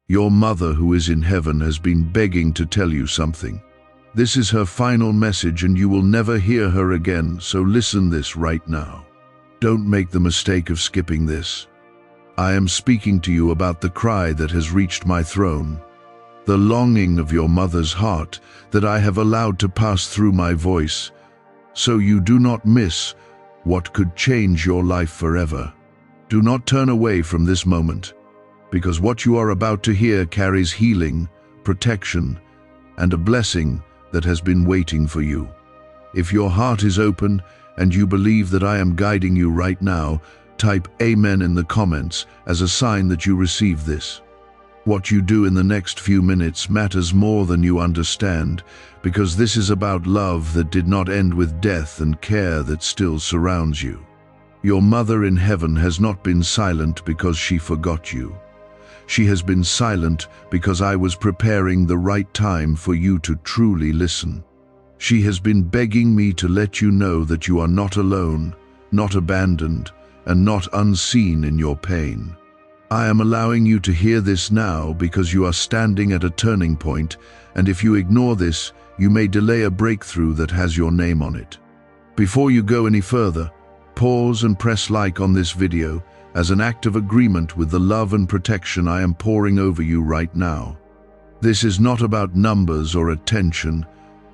Your mother who is in heaven has been begging to tell you something. This is her final message and you will never hear her again, so listen this right now. Don't make the mistake of skipping this. I am speaking to you about the cry that has reached my throne, the longing of your mother's heart that I have allowed to pass through my voice, so you do not miss what could change your life forever. Do not turn away from this moment, because what you are about to hear carries healing, protection, and a blessing that has been waiting for you. If your heart is open and you believe that I am guiding you right now, type Amen in the comments as a sign that you receive this. What you do in the next few minutes matters more than you understand, because this is about love that did not end with death and care that still surrounds you. Your mother in heaven has not been silent because she forgot you. She has been silent because I was preparing the right time for you to truly listen. She has been begging me to let you know that you are not alone, not abandoned, and not unseen in your pain. I am allowing you to hear this now because you are standing at a turning point, and if you ignore this, you may delay a breakthrough that has your name on it. Before you go any further, pause and press like on this video as an act of agreement with the love and protection I am pouring over you right now. This is not about numbers or attention,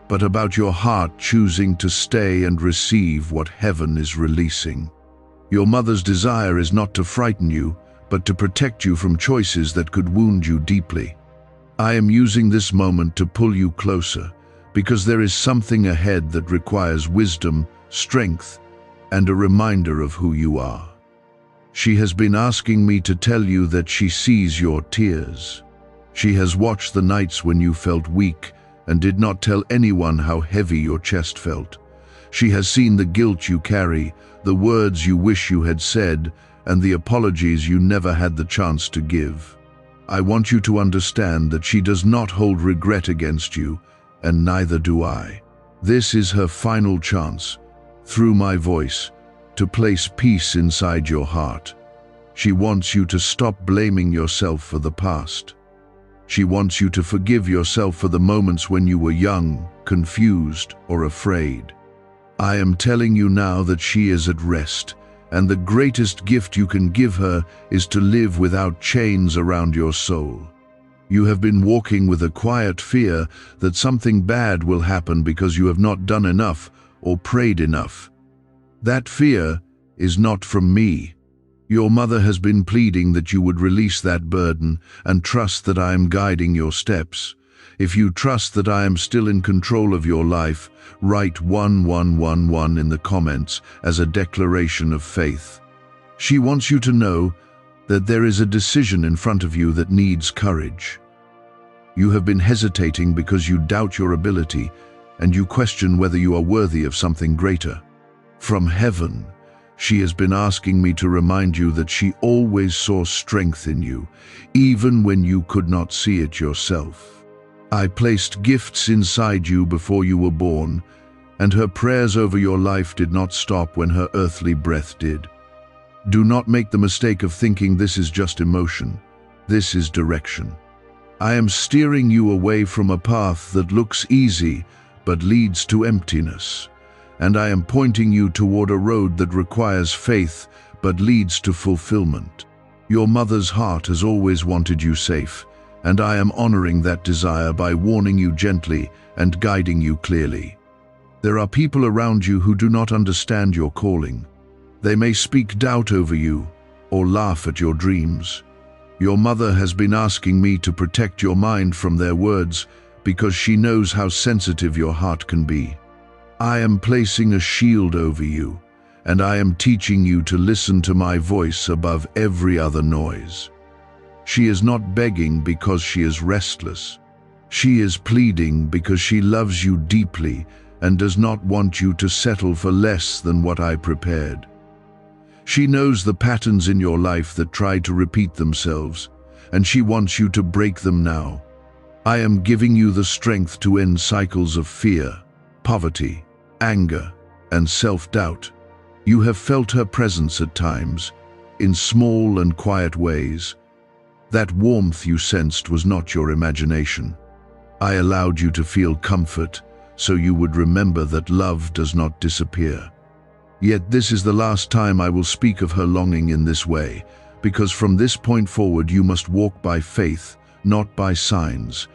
but about your heart choosing to stay and receive what heaven is releasing. Your mother's desire is not to frighten you, but to protect you from choices that could wound you deeply. I am using this moment to pull you closer, because there is something ahead that requires wisdom, strength, and a reminder of who you are. She has been asking me to tell you that she sees your tears. She has watched the nights when you felt weak and did not tell anyone how heavy your chest felt. She has seen the guilt you carry, the words you wish you had said, and the apologies you never had the chance to give. I want you to understand that she does not hold regret against you, and neither do I. This is her final chance, through my voice, to place peace inside your heart. She wants you to stop blaming yourself for the past. She wants you to forgive yourself for the moments when you were young, confused, or afraid. I am telling you now that she is at rest, and the greatest gift you can give her is to live without chains around your soul. You have been walking with a quiet fear that something bad will happen because you have not done enough or prayed enough. That fear is not from me. Your mother has been pleading that you would release that burden and trust that I am guiding your steps. If you trust that I am still in control of your life, write 1111 in the comments as a declaration of faith. She wants you to know that there is a decision in front of you that needs courage. You have been hesitating because you doubt your ability and you question whether you are worthy of something greater. From heaven, she has been asking me to remind you that she always saw strength in you, even when you could not see it yourself. I placed gifts inside you before you were born, and her prayers over your life did not stop when her earthly breath did. Do not make the mistake of thinking this is just emotion. This is direction. I am steering you away from a path that looks easy but leads to emptiness, and I am pointing you toward a road that requires faith but leads to fulfillment. Your mother's heart has always wanted you safe, and I am honoring that desire by warning you gently and guiding you clearly. There are people around you who do not understand your calling. They may speak doubt over you or laugh at your dreams. Your mother has been asking me to protect your mind from their words because she knows how sensitive your heart can be. I am placing a shield over you, and I am teaching you to listen to my voice above every other noise. She is not begging because she is restless. She is pleading because she loves you deeply and does not want you to settle for less than what I prepared. She knows the patterns in your life that try to repeat themselves, and she wants you to break them now. I am giving you the strength to end cycles of fear, poverty, anger, and self-doubt. You have felt her presence at times, in small and quiet ways. That warmth you sensed was not your imagination. I allowed you to feel comfort, so you would remember that love does not disappear. Yet this is the last time I will speak of her longing in this way, because from this point forward you must walk by faith, not by signs.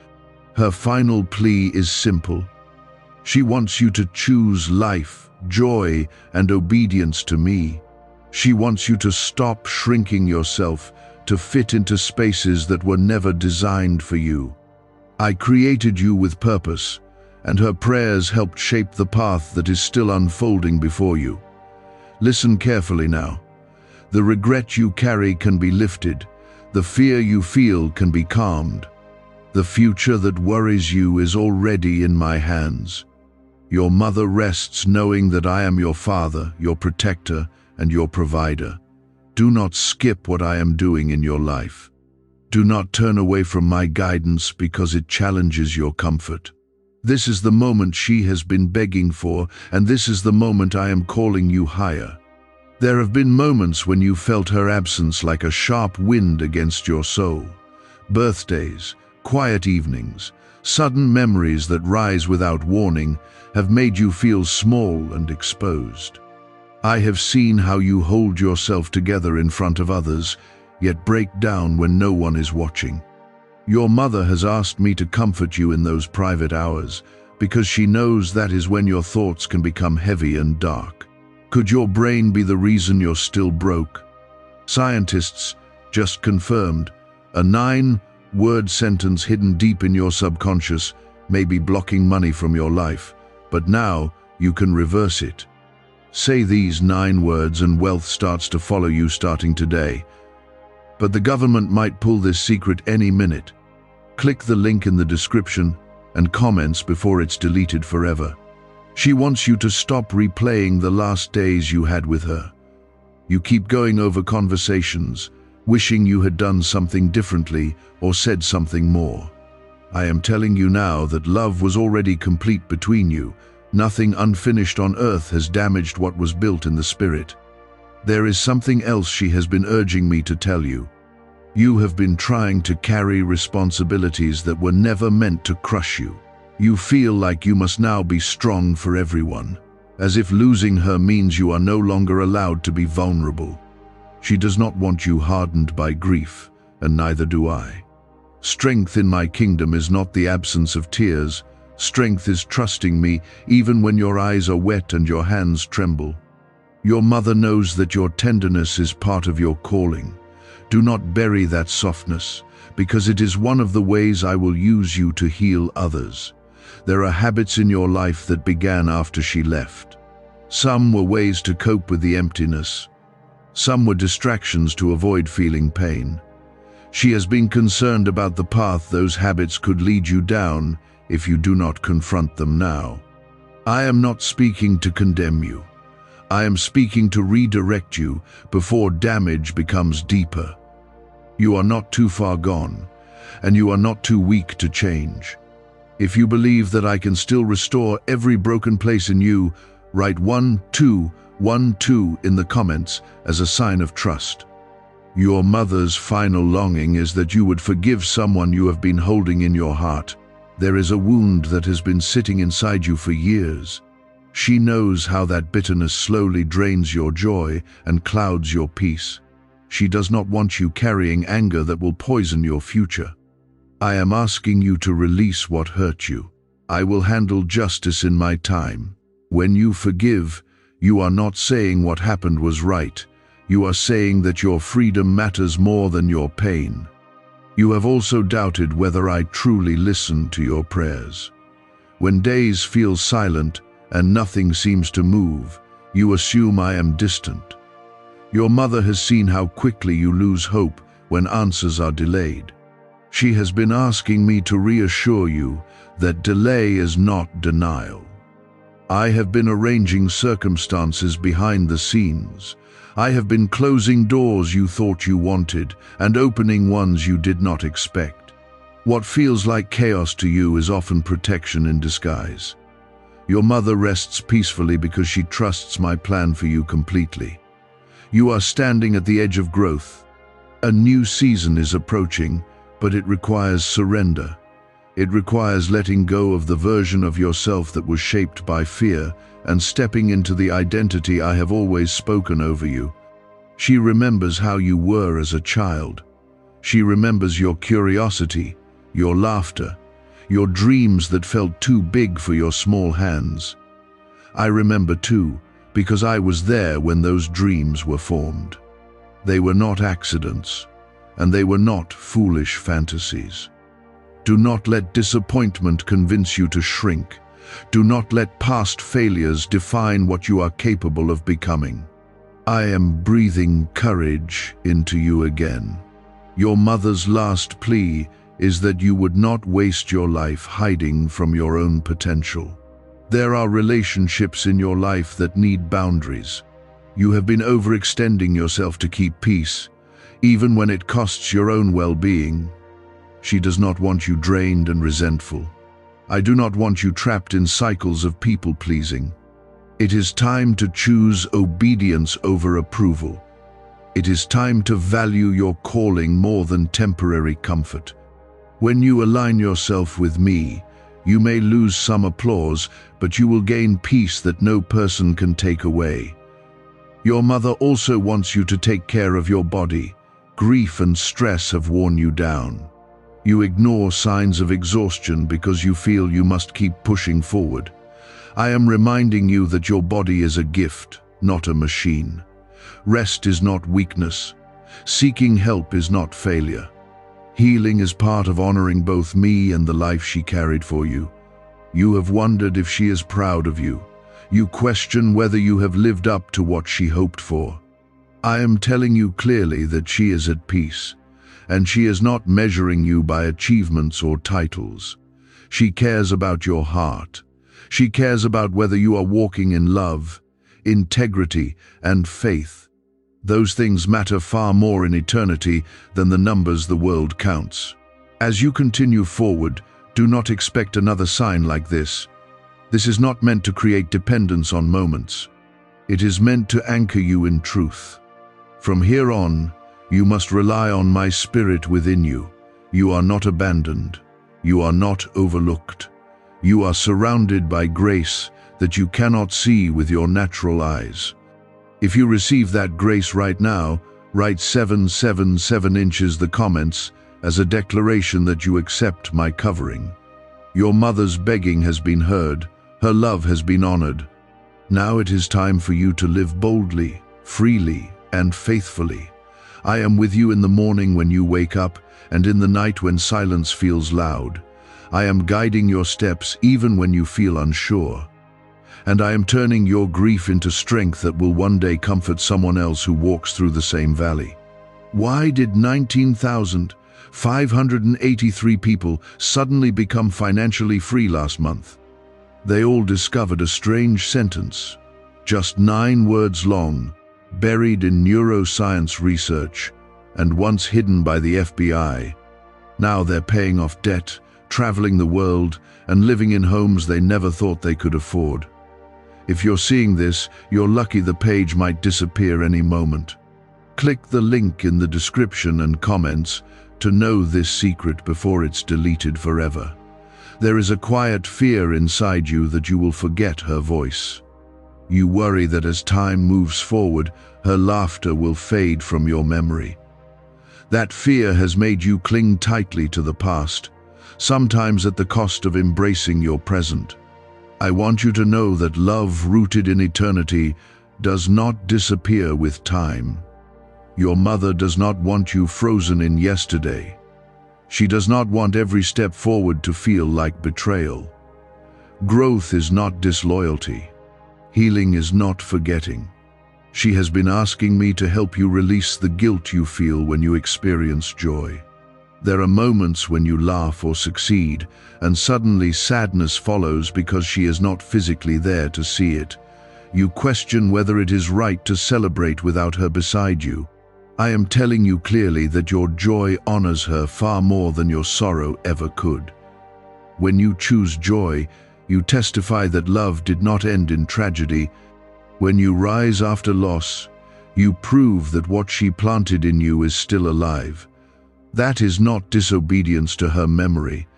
Her final plea is simple. She wants you to choose life, joy, and obedience to me. She wants you to stop shrinking yourself to fit into spaces that were never designed for you. I created you with purpose, and her prayers helped shape the path that is still unfolding before you. Listen carefully now. The regret you carry can be lifted. The fear you feel can be calmed. The future that worries you is already in my hands. Your mother rests knowing that I am your father, your protector, and your provider. Do not skip what I am doing in your life. Do not turn away from my guidance because it challenges your comfort. This is the moment she has been begging for, and this is the moment I am calling you higher. There have been moments when you felt her absence like a sharp wind against your soul. Birthdays, quiet evenings, sudden memories that rise without warning have made you feel small and exposed. I have seen how you hold yourself together in front of others, yet break down when no one is watching. Your mother has asked me to comfort you in those private hours, because she knows that is when your thoughts can become heavy and dark. Could your brain be the reason you're still broke? Scientists just confirmed a 9-word sentence hidden deep in your subconscious may be blocking money from your life, but now you can reverse it. Say these 9 words and wealth starts to follow you starting today. But the government might pull this secret any minute. Click the link in the description and comments before it's deleted forever. She wants you to stop replaying the last days you had with her. You keep going over conversations, wishing you had done something differently or said something more. I am telling you now that love was already complete between you. Nothing unfinished on earth has damaged what was built in the spirit. There is something else she has been urging me to tell you. You have been trying to carry responsibilities that were never meant to crush you. You feel like you must now be strong for everyone, as if losing her means you are no longer allowed to be vulnerable. She does not want you hardened by grief, and neither do I. Strength in my kingdom is not the absence of tears. Strength is trusting me even when your eyes are wet and your hands tremble. Your mother knows that your tenderness is part of your calling. Do not bury that softness, because it is one of the ways I will use you to heal others. There are habits in your life that began after she left. Some were ways to cope with the emptiness. Some were distractions to avoid feeling pain. She has been concerned about the path those habits could lead you down if you do not confront them now. I am not speaking to condemn you. I am speaking to redirect you before damage becomes deeper. You are not too far gone, and you are not too weak to change. If you believe that I can still restore every broken place in you, write 1212 in the comments as a sign of trust. Your mother's final longing is that you would forgive someone you have been holding in your heart. There is a wound that has been sitting inside you for years. She knows how that bitterness slowly drains your joy and clouds your peace. She does not want you carrying anger that will poison your future. I am asking you to release what hurt you. I will handle justice in my time. When you forgive, you are not saying what happened was right. You are saying that your freedom matters more than your pain. You have also doubted whether I truly listen to your prayers. When days feel silent and nothing seems to move, you assume I am distant. Your mother has seen how quickly you lose hope when answers are delayed. She has been asking me to reassure you that delay is not denial. I have been arranging circumstances behind the scenes. I have been closing doors you thought you wanted and opening ones you did not expect. What feels like chaos to you is often protection in disguise. Your mother rests peacefully because she trusts my plan for you completely. You are standing at the edge of growth. A new season is approaching, but it requires surrender. It requires letting go of the version of yourself that was shaped by fear and stepping into the identity I have always spoken over you. She remembers how you were as a child. She remembers your curiosity, your laughter, your dreams that felt too big for your small hands. I remember too, because I was there when those dreams were formed. They were not accidents, and they were not foolish fantasies. Do not let disappointment convince you to shrink. Do not let past failures define what you are capable of becoming. I am breathing courage into you again. Your mother's last plea is that you would not waste your life hiding from your own potential. There are relationships in your life that need boundaries. You have been overextending yourself to keep peace, even when it costs your own well-being. She does not want you drained and resentful. I do not want you trapped in cycles of people-pleasing. It is time to choose obedience over approval. It is time to value your calling more than temporary comfort. When you align yourself with me, you may lose some applause, but you will gain peace that no person can take away. Your mother also wants you to take care of your body. Grief and stress have worn you down. You ignore signs of exhaustion because you feel you must keep pushing forward. I am reminding you that your body is a gift, not a machine. Rest is not weakness. Seeking help is not failure. Healing is part of honoring both me and the life she carried for you. You have wondered if she is proud of you. You question whether you have lived up to what she hoped for. I am telling you clearly that she is at peace, and she is not measuring you by achievements or titles. She cares about your heart. She cares about whether you are walking in love, integrity, and faith. Those things matter far more in eternity than the numbers the world counts. As you continue forward, do not expect another sign like this. This is not meant to create dependence on moments. It is meant to anchor you in truth. From here on, you must rely on my spirit within you. You are not abandoned. You are not overlooked. You are surrounded by grace that you cannot see with your natural eyes. If you receive that grace right now, write 777 inches the comments as a declaration that you accept my covering. Your mother's begging has been heard. Her love has been honored. Now it is time for you to live boldly, freely, and faithfully. I am with you in the morning when you wake up and in the night when silence feels loud. I am guiding your steps even when you feel unsure. And I am turning your grief into strength that will one day comfort someone else who walks through the same valley. Why did 19,583 people suddenly become financially free last month? They all discovered a strange sentence, just 9 words long, buried in neuroscience research, and once hidden by the FBI. Now they're paying off debt, traveling the world, and living in homes they never thought they could afford. If you're seeing this, you're lucky. The page might disappear any moment. Click the link in the description and comments to know this secret before it's deleted forever. There is a quiet fear inside you that you will forget her voice. You worry that as time moves forward, her laughter will fade from your memory. That fear has made you cling tightly to the past, sometimes at the cost of embracing your present. I want you to know that love rooted in eternity does not disappear with time. Your mother does not want you frozen in yesterday. She does not want every step forward to feel like betrayal. Growth is not disloyalty. Healing is not forgetting. She has been asking me to help you release the guilt you feel when you experience joy. There are moments when you laugh or succeed, and suddenly sadness follows because she is not physically there to see it. You question whether it is right to celebrate without her beside you. I am telling you clearly that your joy honors her far more than your sorrow ever could. When you choose joy, you testify that love did not end in tragedy. When you rise after loss, You prove that what she planted in you is still alive. That is not disobedience to her memory.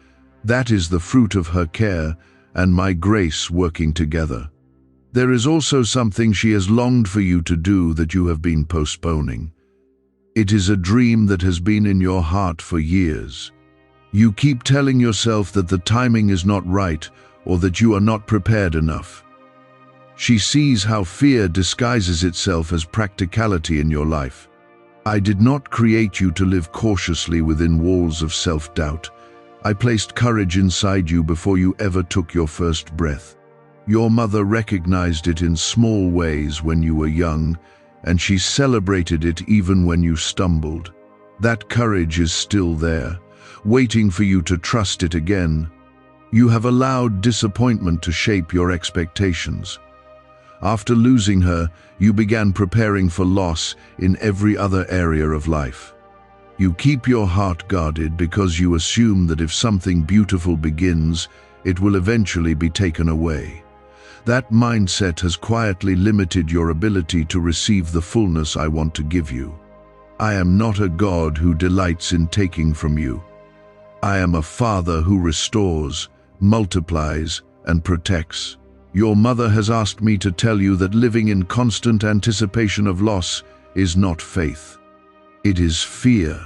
That is the fruit of her care and my grace working together. There is also something she has longed for you to do that you have been postponing. It is a dream that has been in your heart for years. You keep telling yourself that the timing is not right or that you are not prepared enough. She sees how fear disguises itself as practicality in your life. I did not create you to live cautiously within walls of self-doubt. I placed courage inside you before you ever took your first breath. Your mother recognized it in small ways when you were young, and she celebrated it even when you stumbled. That courage is still there, waiting for you to trust it again. You have allowed disappointment to shape your expectations. After losing her, you began preparing for loss in every other area of life. You keep your heart guarded because you assume that if something beautiful begins, it will eventually be taken away. That mindset has quietly limited your ability to receive the fullness I want to give you. I am not a God who delights in taking from you. I am a Father who restores, multiplies, and protects. Your mother has asked me to tell you that living in constant anticipation of loss is not faith. It is fear,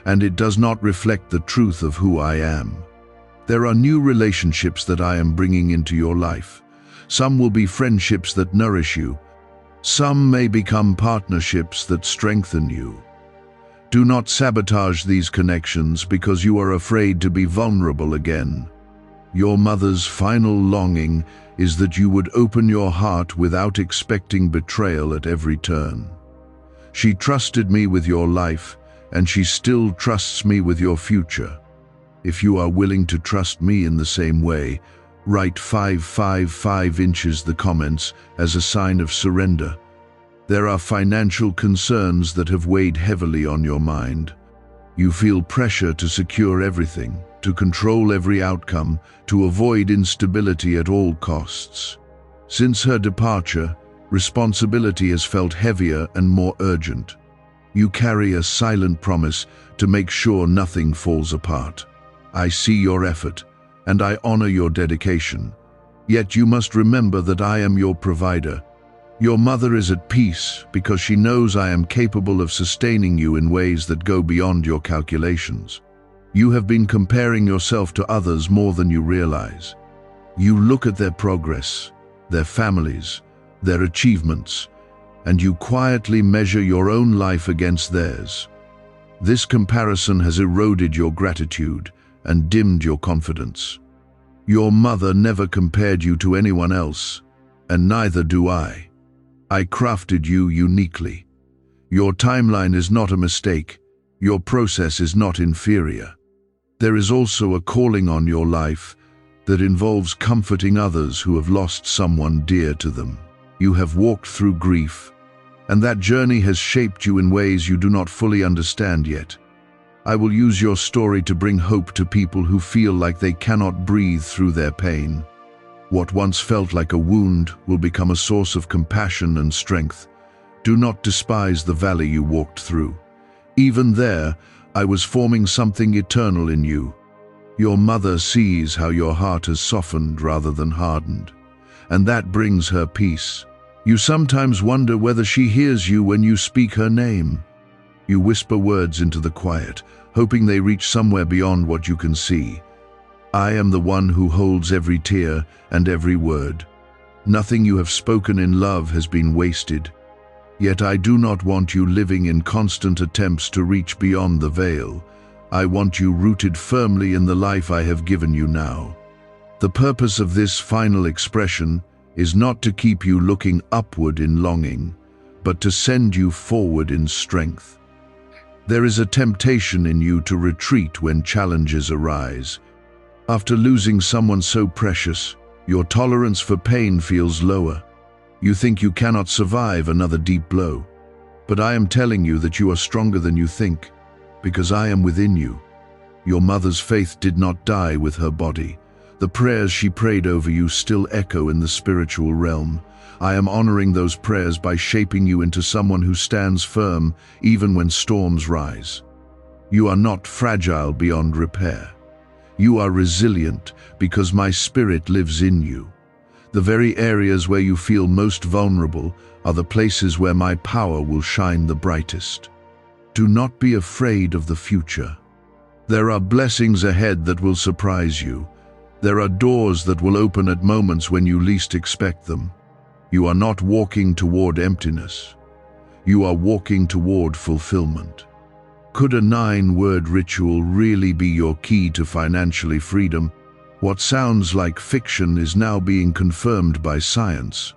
and it does not reflect the truth of who I am. There are new relationships that I am bringing into your life. Some will be friendships that nourish you. Some may become partnerships that strengthen you. Do not sabotage these connections because you are afraid to be vulnerable again. Your mother's final longing is that you would open your heart without expecting betrayal at every turn. She trusted me with your life, and she still trusts me with your future. If you are willing to trust me in the same way, write 555 inches the comments as a sign of surrender. There are financial concerns that have weighed heavily on your mind. You feel pressure to secure everything, to control every outcome, to avoid instability at all costs. Since her departure, responsibility has felt heavier and more urgent. You carry a silent promise to make sure nothing falls apart. I see your effort, and I honor your dedication. Yet you must remember that I am your provider. Your mother is at peace because she knows I am capable of sustaining you in ways that go beyond your calculations. You have been comparing yourself to others more than you realize. You look at their progress, their families, their achievements, and you quietly measure your own life against theirs. This comparison has eroded your gratitude and dimmed your confidence. Your mother never compared you to anyone else, and neither do I. I crafted you uniquely. Your timeline is not a mistake. Your process is not inferior. There is also a calling on your life that involves comforting others who have lost someone dear to them. You have walked through grief, and that journey has shaped you in ways you do not fully understand yet. I will use your story to bring hope to people who feel like they cannot breathe through their pain. What once felt like a wound will become a source of compassion and strength. Do not despise the valley you walked through. Even there, I was forming something eternal in you. Your mother sees how your heart has softened rather than hardened, and that brings her peace. You sometimes wonder whether she hears you when you speak her name. You whisper words into the quiet, hoping they reach somewhere beyond what you can see. I am the one who holds every tear and every word. Nothing you have spoken in love has been wasted. Yet I do not want you living in constant attempts to reach beyond the veil. I want you rooted firmly in the life I have given you now. The purpose of this final expression is not to keep you looking upward in longing, but to send you forward in strength. There is a temptation in you to retreat when challenges arise. After losing someone so precious, your tolerance for pain feels lower. You think you cannot survive another deep blow. But I am telling you that you are stronger than you think, because I am within you. Your mother's faith did not die with her body. The prayers she prayed over you still echo in the spiritual realm. I am honoring those prayers by shaping you into someone who stands firm even when storms rise. You are not fragile beyond repair. You are resilient because my spirit lives in you. The very areas where you feel most vulnerable are the places where my power will shine the brightest. Do not be afraid of the future. There are blessings ahead that will surprise you. There are doors that will open at moments when you least expect them. You are not walking toward emptiness. You are walking toward fulfillment. Could a 9-word ritual really be your key to financially freedom? What sounds like fiction is now being confirmed by science.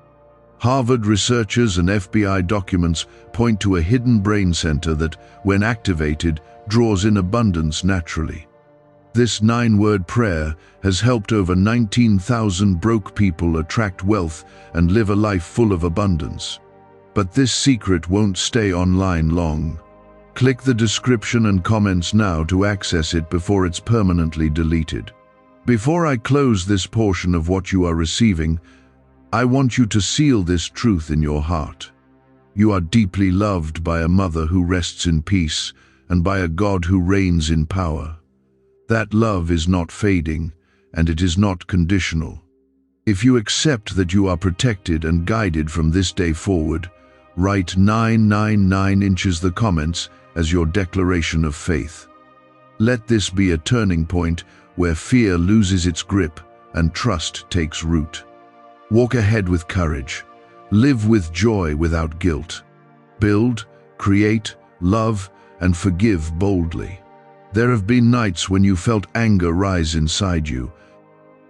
Harvard researchers and FBI documents point to a hidden brain center that, when activated, draws in abundance naturally. This 9-word prayer has helped over 19,000 broke people attract wealth and live a life full of abundance. But this secret won't stay online long. Click the description and comments now to access it before it's permanently deleted. Before I close this portion of what you are receiving, I want you to seal this truth in your heart. You are deeply loved by a mother who rests in peace and by a God who reigns in power. That love is not fading, and it is not conditional. If you accept that you are protected and guided from this day forward, write 999 inches the comments as your declaration of faith. Let this be a turning point where fear loses its grip and trust takes root. Walk ahead with courage. Live with joy without guilt. Build, create, love, and forgive boldly. There have been nights when you felt anger rise inside you.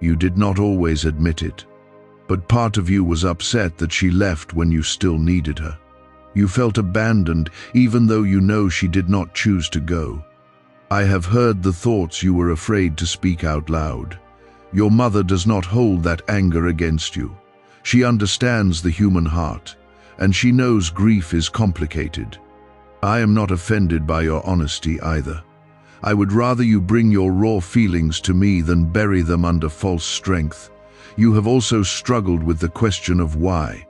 You did not always admit it, but part of you was upset that she left when you still needed her. You felt abandoned even though you know she did not choose to go. I have heard the thoughts you were afraid to speak out loud. Your mother does not hold that anger against you. She understands the human heart, and she knows grief is complicated. I am not offended by your honesty either. I would rather you bring your raw feelings to me than bury them under false strength. You have also struggled with the question of why.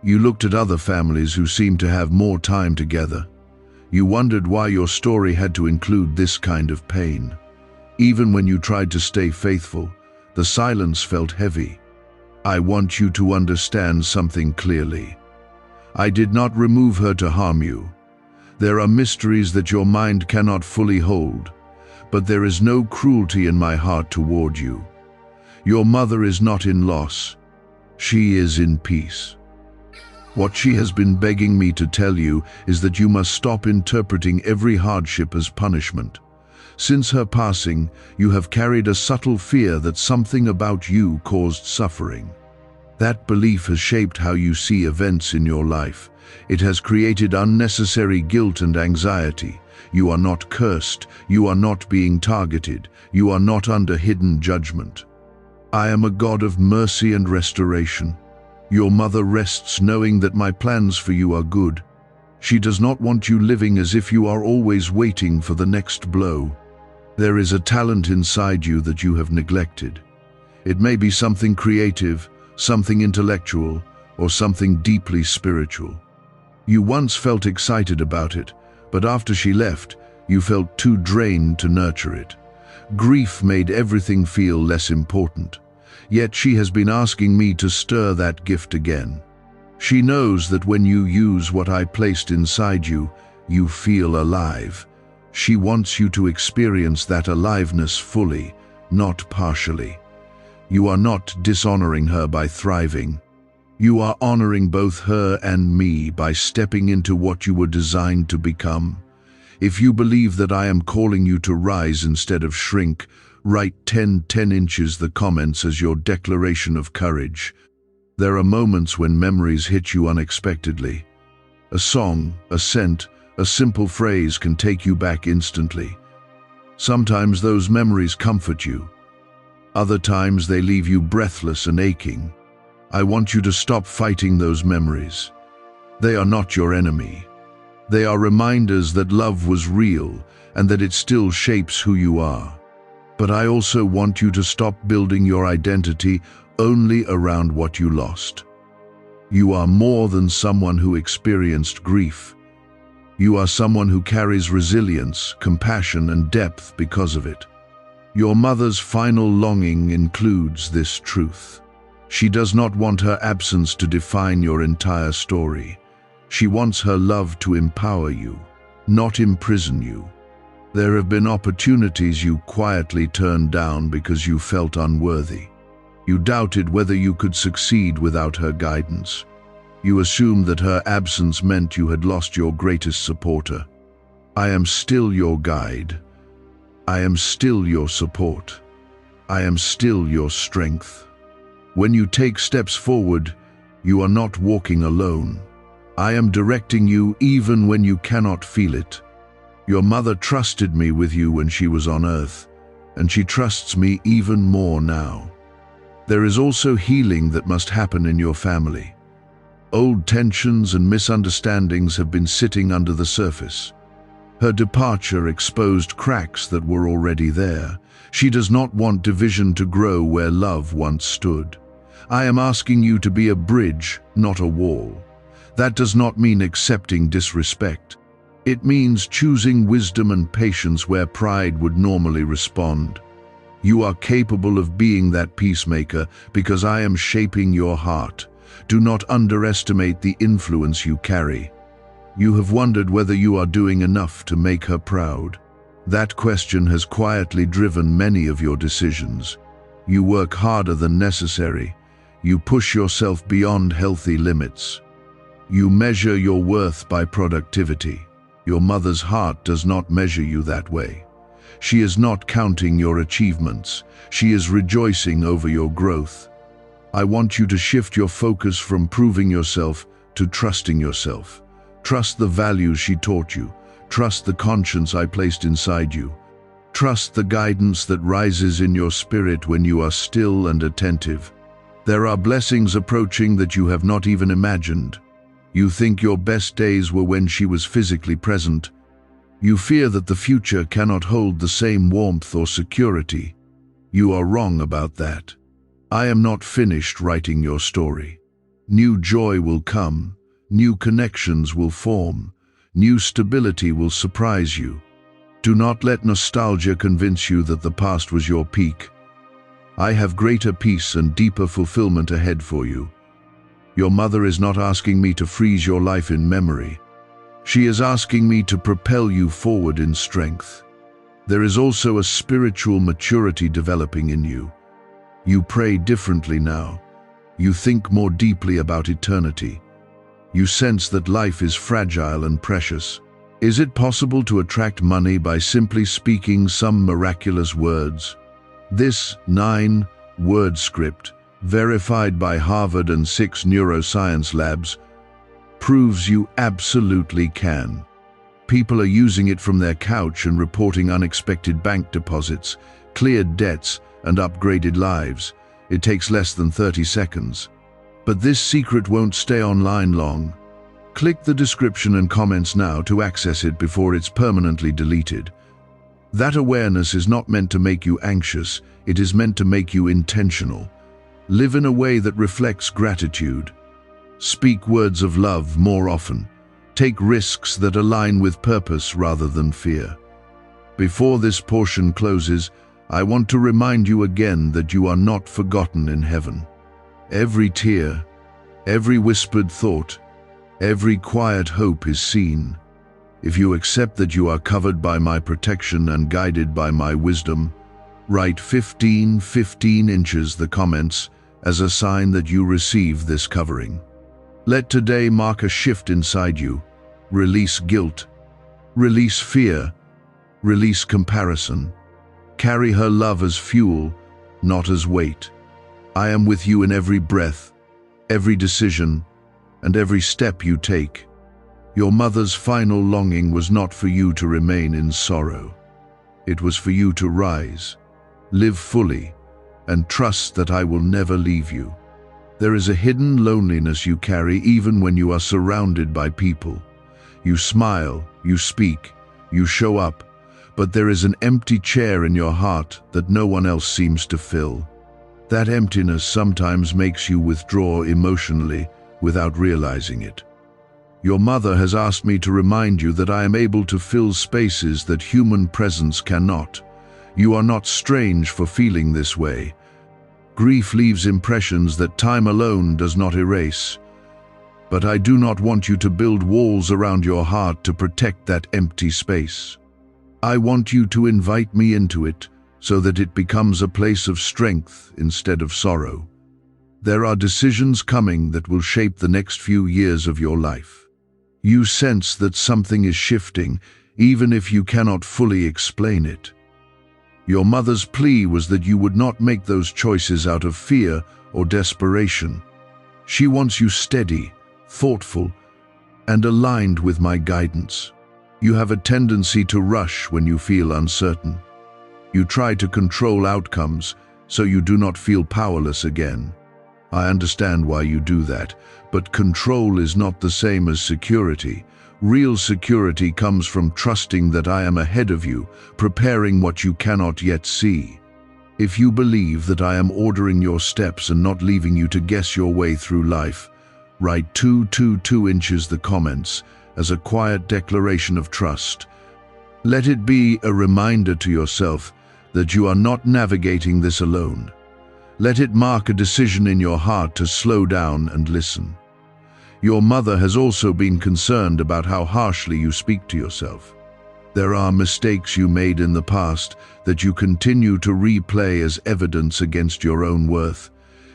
You looked at other families who seemed to have more time together. You wondered why your story had to include this kind of pain. Even when you tried to stay faithful, the silence felt heavy. I want you to understand something clearly. I did not remove her to harm you. There are mysteries that your mind cannot fully hold, but there is no cruelty in my heart toward you. Your mother is not in loss. She is in peace. What she has been begging me to tell you is that you must stop interpreting every hardship as punishment. Since her passing, you have carried a subtle fear that something about you caused suffering. That belief has shaped how you see events in your life. It has created unnecessary guilt and anxiety. You are not cursed. You are not being targeted. You are not under hidden judgment. I am a God of mercy and restoration. Your mother rests knowing that my plans for you are good. She does not want you living as if you are always waiting for the next blow. There is a talent inside you that you have neglected. It may be something creative, something intellectual, or something deeply spiritual. You once felt excited about it, but after she left, you felt too drained to nurture it. Grief made everything feel less important. Yet she has been asking me to stir that gift again. She knows that when you use what I placed inside you, you feel alive. She wants you to experience that aliveness fully, not partially. You are not dishonoring her by thriving. You are honoring both her and me by stepping into what you were designed to become. If you believe that I am calling you to rise instead of shrink, write 10 inches the comments as your declaration of courage. There are moments when memories hit you unexpectedly. A song, a scent, a simple phrase can take you back instantly. Sometimes those memories comfort you. Other times they leave you breathless and aching. I want you to stop fighting those memories. They are not your enemy. They are reminders that love was real and that it still shapes who you are. But I also want you to stop building your identity only around what you lost. You are more than someone who experienced grief. You are someone who carries resilience, compassion, and depth because of it. Your mother's final longing includes this truth. She does not want her absence to define your entire story. She wants her love to empower you, not imprison you. There have been opportunities you quietly turned down because you felt unworthy. You doubted whether you could succeed without her guidance. You assumed that her absence meant you had lost your greatest supporter. I am still your guide. I am still your support. I am still your strength. When you take steps forward, you are not walking alone. I am directing you even when you cannot feel it. Your mother trusted me with you when she was on earth, and she trusts me even more now. There is also healing that must happen in your family. Old tensions and misunderstandings have been sitting under the surface. Her departure exposed cracks that were already there. She does not want division to grow where love once stood. I am asking you to be a bridge, not a wall. That does not mean accepting disrespect. It means choosing wisdom and patience where pride would normally respond. You are capable of being that peacemaker because I am shaping your heart. Do not underestimate the influence you carry. You have wondered whether you are doing enough to make her proud. That question has quietly driven many of your decisions. You work harder than necessary. You push yourself beyond healthy limits. You measure your worth by productivity. Your mother's heart does not measure you that way. She is not counting your achievements. She is rejoicing over your growth. I want you to shift your focus from proving yourself to trusting yourself. Trust the values she taught you. Trust the conscience I placed inside you. Trust the guidance that rises in your spirit when you are still and attentive. There are blessings approaching that you have not even imagined. You think your best days were when she was physically present. You fear that the future cannot hold the same warmth or security. You are wrong about that. I am not finished writing your story. New joy will come, new connections will form, new stability will surprise you. Do not let nostalgia convince you that the past was your peak. I have greater peace and deeper fulfillment ahead for you. Your mother is not asking me to freeze your life in memory. She is asking me to propel you forward in strength. There is also a spiritual maturity developing in you. You pray differently now. You think more deeply about eternity. You sense that life is fragile and precious. Is it possible to attract money by simply speaking some miraculous words? This 9-word script, verified by Harvard and 6 neuroscience labs, proves you absolutely can. People are using it from their couch and reporting unexpected bank deposits, cleared debts, and upgraded lives. It takes less than 30 seconds. But this secret won't stay online long. Click the description and comments now to access it before it's permanently deleted. That awareness is not meant to make you anxious, it is meant to make you intentional. Live in a way that reflects gratitude. Speak words of love more often. Take risks that align with purpose rather than fear. Before this portion closes, I want to remind you again that you are not forgotten in heaven. Every tear, every whispered thought, every quiet hope is seen. If you accept that you are covered by my protection and guided by my wisdom, write 15 inches the comments as a sign that you receive this covering. Let today mark a shift inside you. Release guilt, release fear, release comparison. Carry her love as fuel, not as weight. I am with you in every breath, every decision, and every step you take. Your mother's final longing was not for you to remain in sorrow. It was for you to rise, live fully, and trust that I will never leave you. There is a hidden loneliness you carry even when you are surrounded by people. You smile, you speak, you show up, but there is an empty chair in your heart that no one else seems to fill. That emptiness sometimes makes you withdraw emotionally without realizing it. Your mother has asked me to remind you that I am able to fill spaces that human presence cannot. You are not strange for feeling this way. Grief leaves impressions that time alone does not erase. But I do not want you to build walls around your heart to protect that empty space. I want you to invite me into it so that it becomes a place of strength instead of sorrow. There are decisions coming that will shape the next few years of your life. You sense that something is shifting, even if you cannot fully explain it. Your mother's plea was that you would not make those choices out of fear or desperation. She wants you steady, thoughtful, and aligned with my guidance. You have a tendency to rush when you feel uncertain. You try to control outcomes so you do not feel powerless again. I understand why you do that, but control is not the same as security. Real security comes from trusting that I am ahead of you, preparing what you cannot yet see. If you believe that I am ordering your steps and not leaving you to guess your way through life, write 222 inches the comments as a quiet declaration of trust. Let it be a reminder to yourself that you are not navigating this alone. Let it mark a decision in your heart to slow down and listen. Your mother has also been concerned about how harshly you speak to yourself. There are mistakes you made in the past that you continue to replay as evidence against your own worth.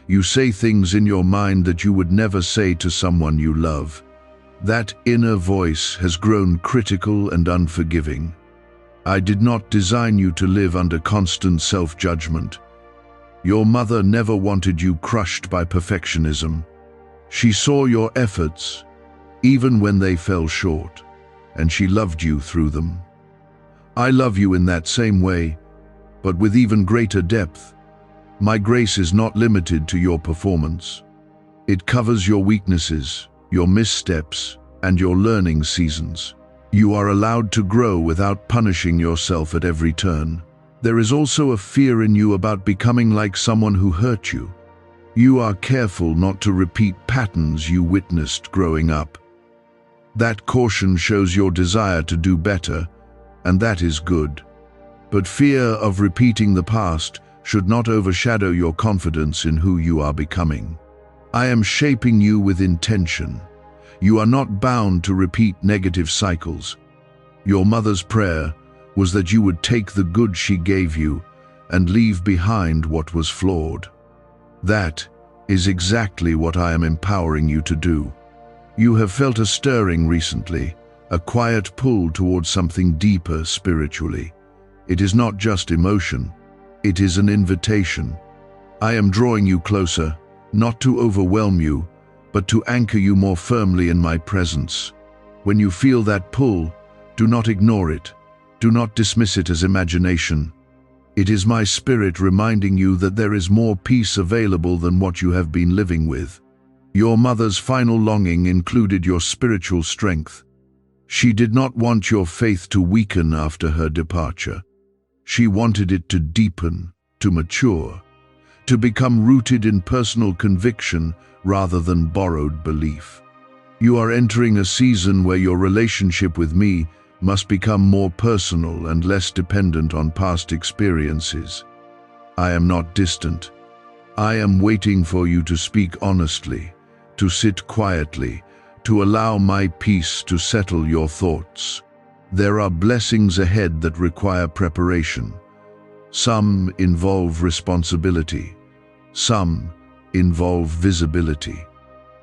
You say things in your mind that you would never say to someone you love. That inner voice has grown critical and unforgiving. I did not design you to live under constant self-judgment. Your mother never wanted you crushed by perfectionism. She saw your efforts, even when they fell short, and she loved you through them. I love you in that same way, but with even greater depth. My grace is not limited to your performance. It covers your weaknesses, your missteps, and your learning seasons. You are allowed to grow without punishing yourself at every turn. There is also a fear in you about becoming like someone who hurt you. You are careful not to repeat patterns you witnessed growing up. That caution shows your desire to do better, and that is good. But fear of repeating the past should not overshadow your confidence in who you are becoming. I am shaping you with intention. You are not bound to repeat negative cycles. Your mother's prayer was that you would take the good she gave you and leave behind what was flawed. That is exactly what I am empowering you to do. You have felt a stirring recently, a quiet pull towards something deeper spiritually. It is not just emotion, it is an invitation. I am drawing you closer, not to overwhelm you, but to anchor you more firmly in my presence. When you feel that pull, do not ignore it. Do not dismiss it as imagination. It is my spirit reminding you that there is more peace available than what you have been living with. Your mother's final longing included your spiritual strength. She did not want your faith to weaken after her departure. She wanted it to deepen, to mature, to become rooted in personal conviction rather than borrowed belief. You are entering a season where your relationship with me must become more personal and less dependent on past experiences. I am not distant. I am waiting for you to speak honestly, to sit quietly, to allow my peace to settle your thoughts. There are blessings ahead that require preparation. Some involve responsibility. Some involve visibility.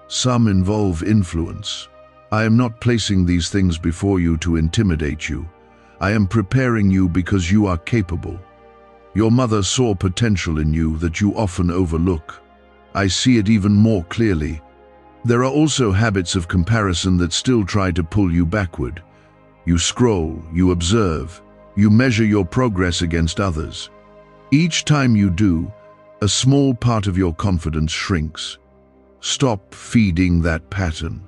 Some involve influence. I am not placing these things before you to intimidate you. I am preparing you because you are capable. Your mother saw potential in you that you often overlook. I see it even more clearly. There are also habits of comparison that still try to pull you backward. You scroll, you observe, you measure your progress against others. Each time you do, a small part of your confidence shrinks. Stop feeding that pattern.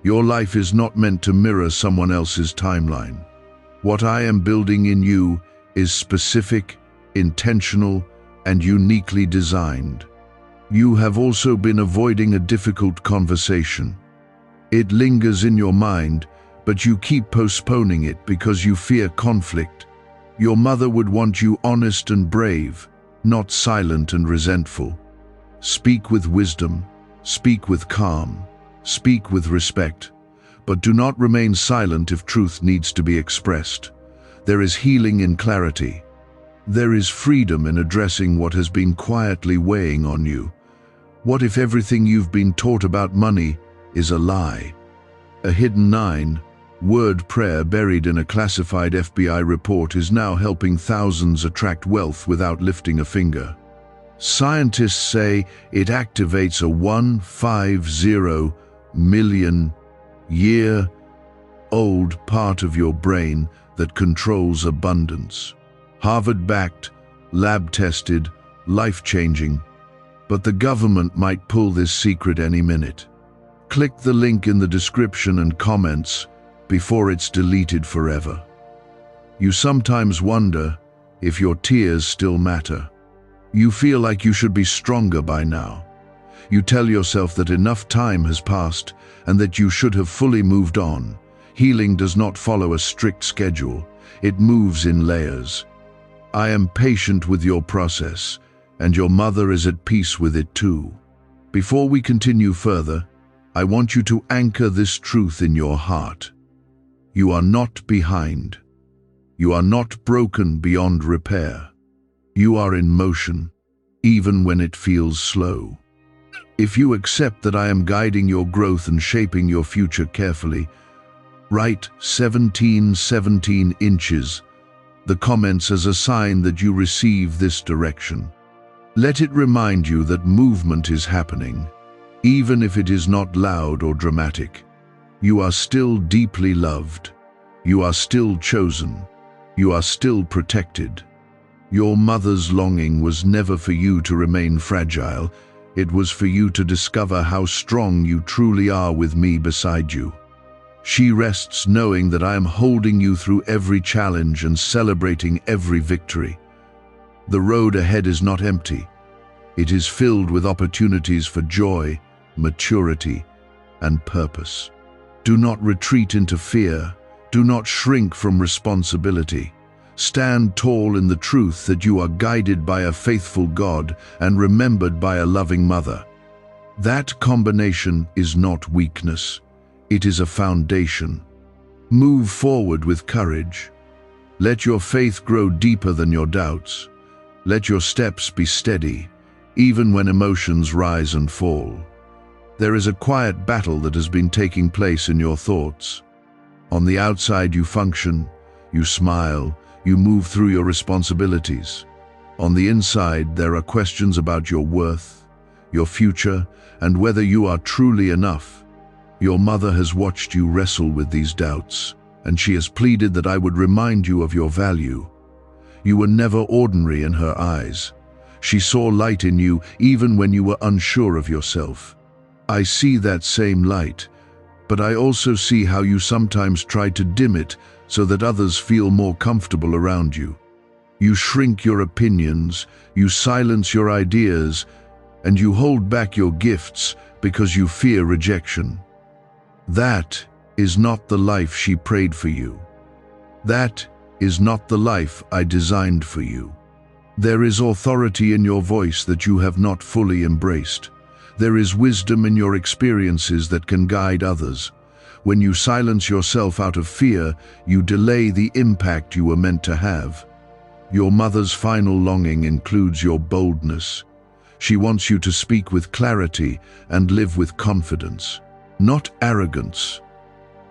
Your life is not meant to mirror someone else's timeline. What I am building in you is specific, intentional, and uniquely designed. You have also been avoiding a difficult conversation. It lingers in your mind, but you keep postponing it because you fear conflict. Your mother would want you honest and brave, not silent and resentful. Speak with wisdom, speak with calm, speak with respect, but do not remain silent if truth needs to be expressed. There is healing in clarity. There is freedom in addressing what has been quietly weighing on you. What if everything you've been taught about money is a lie? A hidden 9-word prayer buried in a classified FBI report is now helping thousands attract wealth without lifting a finger. Scientists say it activates a 150 million year-old part of your brain that controls abundance. Harvard-backed, lab-tested, life-changing. But the government might pull this secret any minute. Click the link in the description and comments before it's deleted forever. You sometimes wonder if your tears still matter. You feel like you should be stronger by now. You tell yourself that enough time has passed and that you should have fully moved on. Healing does not follow a strict schedule. It moves in layers. I am patient with your process, and your mother is at peace with it too. Before we continue further, I want you to anchor this truth in your heart. You are not behind. You are not broken beyond repair. You are in motion, even when it feels slow. If you accept that I am guiding your growth and shaping your future carefully, write 17 inches, the comments as a sign that you receive this direction. Let it remind you that movement is happening, even if it is not loud or dramatic. You are still deeply loved. You are still chosen. You are still protected. Your mother's longing was never for you to remain fragile. It was for you to discover how strong you truly are with me beside you. She rests knowing that I am holding you through every challenge and celebrating every victory. The road ahead is not empty. It is filled with opportunities for joy, maturity, and purpose. Do not retreat into fear. Do not shrink from responsibility. Stand tall in the truth that you are guided by a faithful God and remembered by a loving mother. That combination is not weakness. It is a foundation. Move forward with courage. Let your faith grow deeper than your doubts. Let your steps be steady, even when emotions rise and fall. There is a quiet battle that has been taking place in your thoughts. On the outside you function, you smile, you move through your responsibilities. On the inside there are questions about your worth, your future, and whether you are truly enough. Your mother has watched you wrestle with these doubts, and she has pleaded that I would remind you of your value. You were never ordinary in her eyes. She saw light in you even when you were unsure of yourself. I see that same light, but I also see how you sometimes try to dim it so that others feel more comfortable around you. You shrink your opinions, you silence your ideas, and you hold back your gifts because you fear rejection. That is not the life she prayed for you. That is not the life I designed for you. There is authority in your voice that you have not fully embraced. There is wisdom in your experiences that can guide others. When you silence yourself out of fear, you delay the impact you were meant to have. Your mother's final longing includes your boldness. She wants you to speak with clarity and live with confidence. Not arrogance,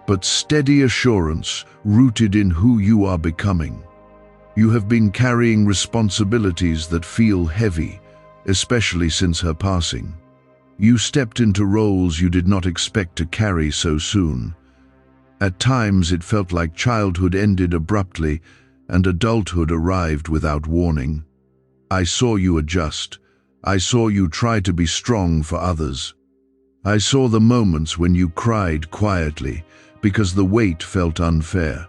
but steady assurance rooted in who you are becoming. You have been carrying responsibilities that feel heavy, especially since her passing. You stepped into roles you did not expect to carry so soon. At times it felt like childhood ended abruptly and adulthood arrived without warning. I saw you adjust. I saw you try to be strong for others. I saw the moments when you cried quietly because the weight felt unfair.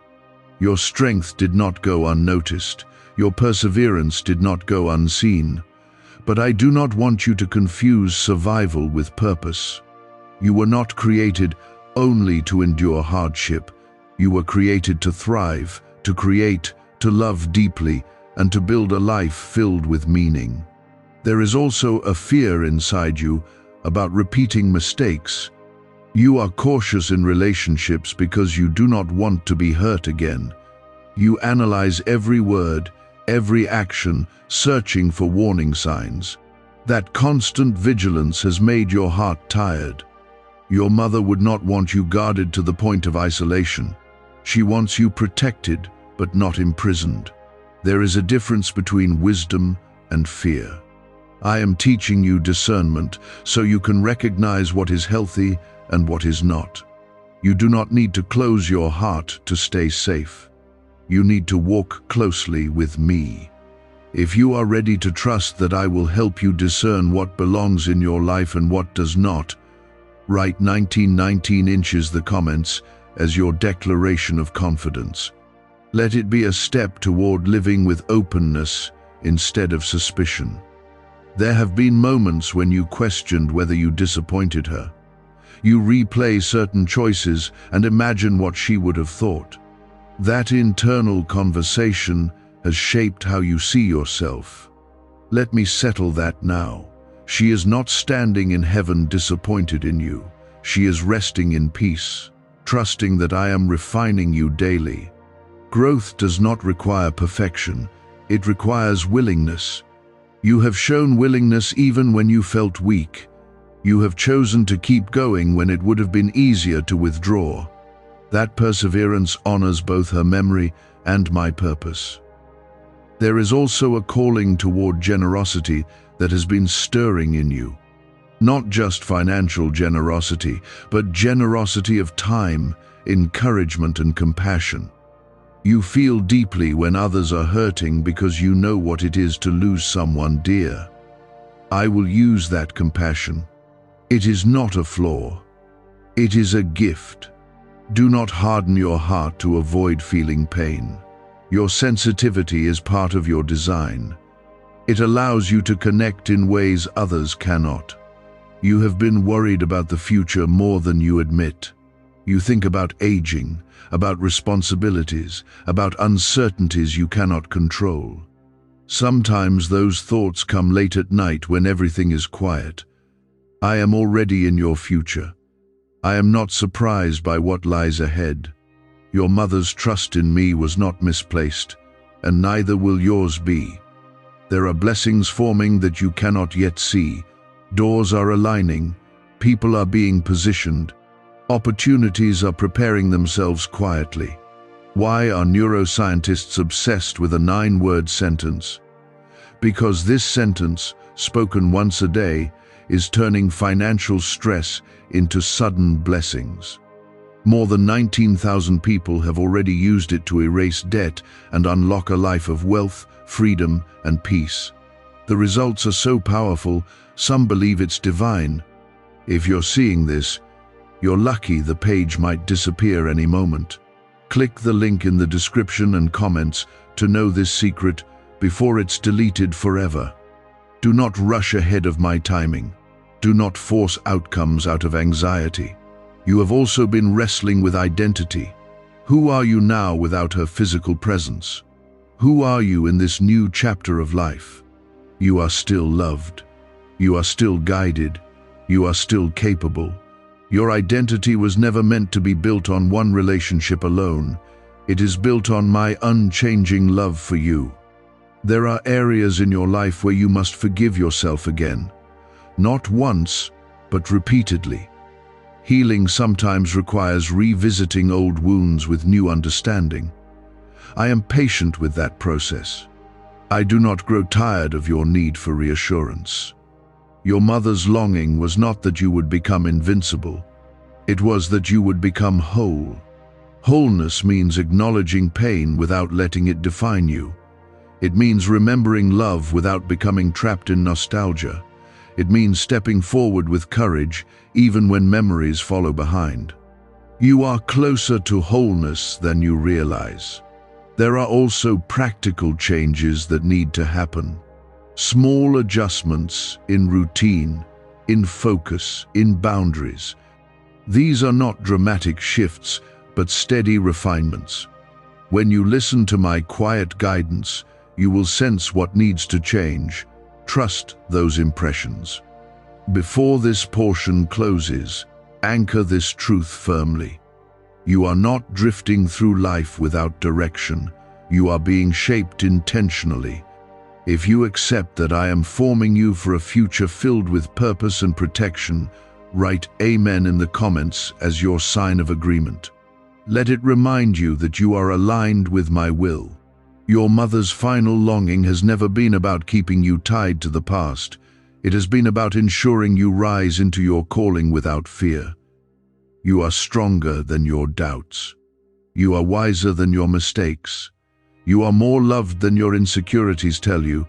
Your strength did not go unnoticed. Your perseverance did not go unseen. But I do not want you to confuse survival with purpose. You were not created only to endure hardship. You were created to thrive, to create, to love deeply, and to build a life filled with meaning. There is also a fear inside you about repeating mistakes. You are cautious in relationships because you do not want to be hurt again. You analyze every word, every action, searching for warning signs. That constant vigilance has made your heart tired. Your mother would not want you guarded to the point of isolation. She wants you protected, but not imprisoned. There is a difference between wisdom and fear. I am teaching you discernment so you can recognize what is healthy and what is not. You do not need to close your heart to stay safe. You need to walk closely with me. If you are ready to trust that I will help you discern what belongs in your life and what does not, write 1919 inches the comments as your declaration of confidence. Let it be a step toward living with openness instead of suspicion. There have been moments when you questioned whether you disappointed her. You replay certain choices and imagine what she would have thought. That internal conversation has shaped how you see yourself. Let me settle that now. She is not standing in heaven disappointed in you. She is resting in peace, trusting that I am refining you daily. Growth does not require perfection. It requires willingness. You have shown willingness even when you felt weak. You have chosen to keep going when it would have been easier to withdraw. That perseverance honors both her memory and my purpose. There is also a calling toward generosity that has been stirring in you. Not just financial generosity, but generosity of time, encouragement, and compassion. You feel deeply when others are hurting because you know what it is to lose someone dear. I will use that compassion. It is not a flaw. It is a gift. Do not harden your heart to avoid feeling pain. Your sensitivity is part of your design. It allows you to connect in ways others cannot. You have been worried about the future more than you admit. You think about aging, about responsibilities, about uncertainties you cannot control. Sometimes those thoughts come late at night when everything is quiet. I am already in your future. I am not surprised by what lies ahead. Your mother's trust in me was not misplaced, and neither will yours be. There are blessings forming that you cannot yet see. Doors are aligning. People are being positioned. Opportunities are preparing themselves quietly. Why are neuroscientists obsessed with a 9-word sentence? Because this sentence, spoken once a day, is turning financial stress into sudden blessings. More than 19,000 people have already used it to erase debt and unlock a life of wealth, freedom, and peace. The results are so powerful, some believe it's divine. If you're seeing this, you're lucky. The page might disappear any moment. Click the link in the description and comments to know this secret before it's deleted forever. Do not rush ahead of my timing. Do not force outcomes out of anxiety. You have also been wrestling with identity. Who are you now without her physical presence? Who are you in this new chapter of life? You are still loved. You are still guided. You are still capable. Your identity was never meant to be built on one relationship alone. It is built on my unchanging love for you. There are areas in your life where you must forgive yourself again. Not once, but repeatedly. Healing sometimes requires revisiting old wounds with new understanding. I am patient with that process. I do not grow tired of your need for reassurance. Your mother's longing was not that you would become invincible. It was that you would become whole. Wholeness means acknowledging pain without letting it define you. It means remembering love without becoming trapped in nostalgia. It means stepping forward with courage, even when memories follow behind. You are closer to wholeness than you realize. There are also practical changes that need to happen. Small adjustments in routine, in focus, in boundaries. These are not dramatic shifts, but steady refinements. When you listen to my quiet guidance, you will sense what needs to change. Trust those impressions. Before this portion closes, anchor this truth firmly. You are not drifting through life without direction. You are being shaped intentionally. If you accept that I am forming you for a future filled with purpose and protection, write Amen in the comments as your sign of agreement. Let it remind you that you are aligned with my will. Your mother's final longing has never been about keeping you tied to the past. It has been about ensuring you rise into your calling without fear. You are stronger than your doubts. You are wiser than your mistakes. You are more loved than your insecurities tell you.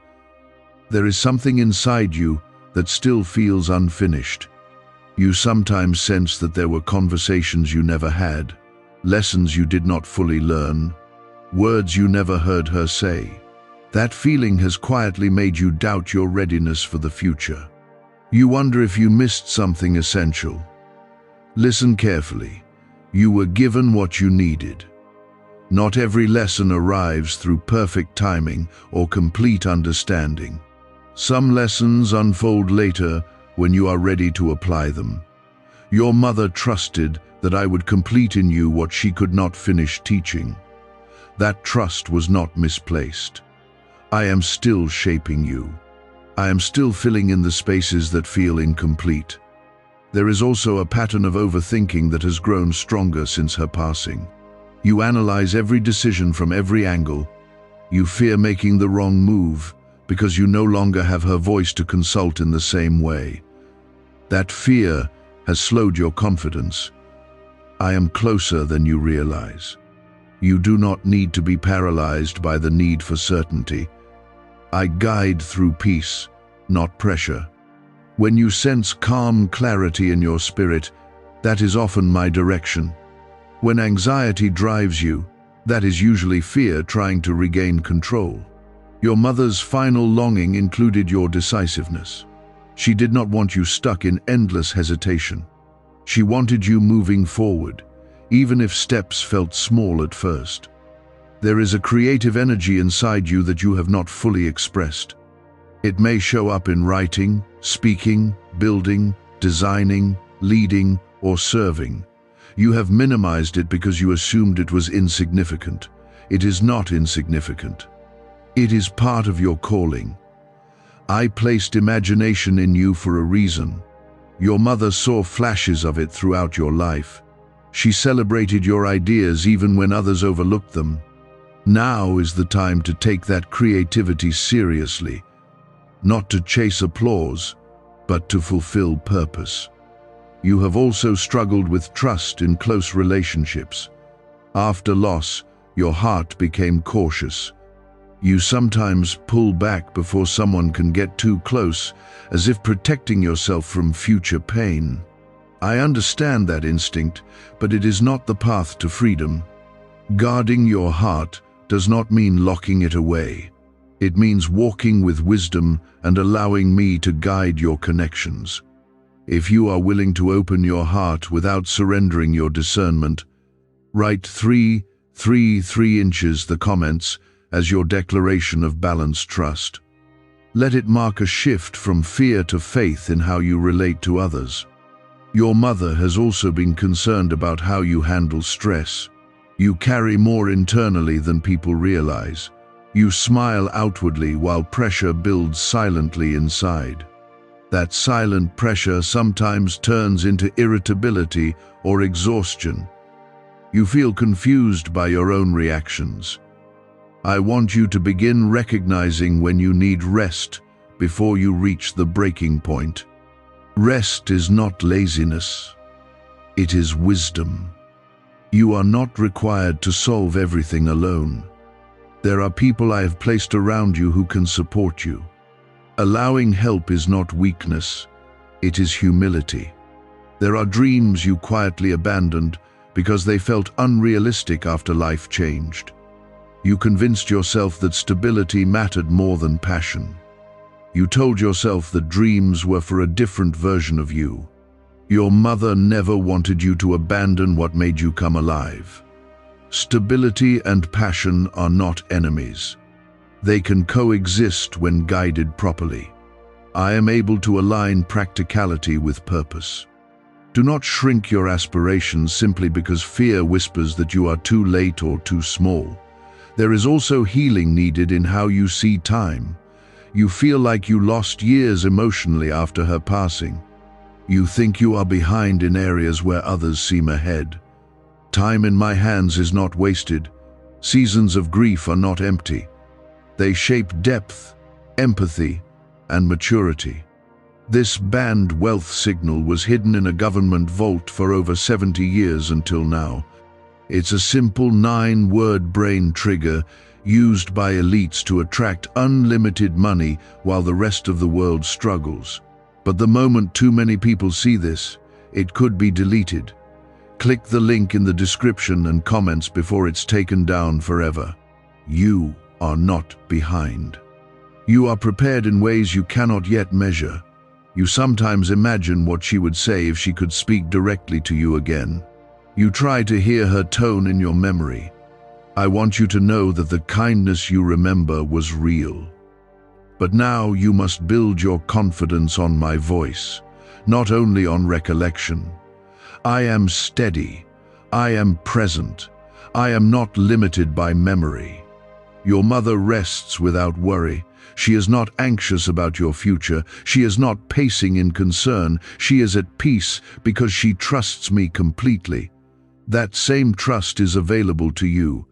There is something inside you that still feels unfinished. You sometimes sense that there were conversations you never had, lessons you did not fully learn, words you never heard her say. That feeling has quietly made you doubt your readiness for the future. You wonder if you missed something essential. Listen carefully. You were given what you needed. Not every lesson arrives through perfect timing or complete understanding. Some lessons unfold later when you are ready to apply them. Your mother trusted that I would complete in you what she could not finish teaching. That trust was not misplaced. I am still shaping you. I am still filling in the spaces that feel incomplete. There is also a pattern of overthinking that has grown stronger since her passing. You analyze every decision from every angle. You fear making the wrong move because you no longer have her voice to consult in the same way. That fear has slowed your confidence. I am closer than you realize. You do not need to be paralyzed by the need for certainty. I guide through peace, not pressure. When you sense calm clarity in your spirit, that is often my direction. When anxiety drives you, that is usually fear trying to regain control. Your mother's final longing included your decisiveness. She did not want you stuck in endless hesitation. She wanted you moving forward, even if steps felt small at first. There is a creative energy inside you that you have not fully expressed. It may show up in writing, speaking, building, designing, leading, or serving. You have minimized it because you assumed it was insignificant. It is not insignificant. It is part of your calling. I placed imagination in you for a reason. Your mother saw flashes of it throughout your life. She celebrated your ideas even when others overlooked them. Now is the time to take that creativity seriously, not to chase applause, but to fulfill purpose. You have also struggled with trust in close relationships. After loss, your heart became cautious. You sometimes pull back before someone can get too close, as if protecting yourself from future pain. I understand that instinct, but it is not the path to freedom. Guarding your heart does not mean locking it away. It means walking with wisdom and allowing me to guide your connections. If you are willing to open your heart without surrendering your discernment, write 3 inches the comments as your declaration of balanced trust. Let it mark a shift from fear to faith in how you relate to others. Your mother has also been concerned about how you handle stress. You carry more internally than people realize. You smile outwardly while pressure builds silently inside. That silent pressure sometimes turns into irritability or exhaustion. You feel confused by your own reactions. I want you to begin recognizing when you need rest before you reach the breaking point. Rest is not laziness. It is wisdom. You are not required to solve everything alone. There are people I have placed around you who can support you. Allowing help is not weakness, it is humility. There are dreams you quietly abandoned because they felt unrealistic after life changed. You convinced yourself that stability mattered more than passion. You told yourself that dreams were for a different version of you. Your mother never wanted you to abandon what made you come alive. Stability and passion are not enemies. They can coexist when guided properly. I am able to align practicality with purpose. Do not shrink your aspirations simply because fear whispers that you are too late or too small. There is also healing needed in how you see time. You feel like you lost years emotionally after her passing. You think you are behind in areas where others seem ahead. Time in my hands is not wasted. Seasons of grief are not empty. They shape depth, empathy, and maturity. This banned wealth signal was hidden in a government vault for over 70 years until now. It's a simple 9-word brain trigger used by elites to attract unlimited money while the rest of the world struggles. But the moment too many people see this, it could be deleted. Click the link in the description and comments before it's taken down forever. You are not behind. You are prepared in ways you cannot yet measure. You sometimes imagine what she would say if she could speak directly to you again. You try to hear her tone in your memory. I want you to know that the kindness you remember was real. But now you must build your confidence on my voice, not only on recollection. I am steady. I am present. I am not limited by memory. Your mother rests without worry. She is not anxious about your future. She is not pacing in concern. She is at peace because she trusts me completely. That same trust is available to you.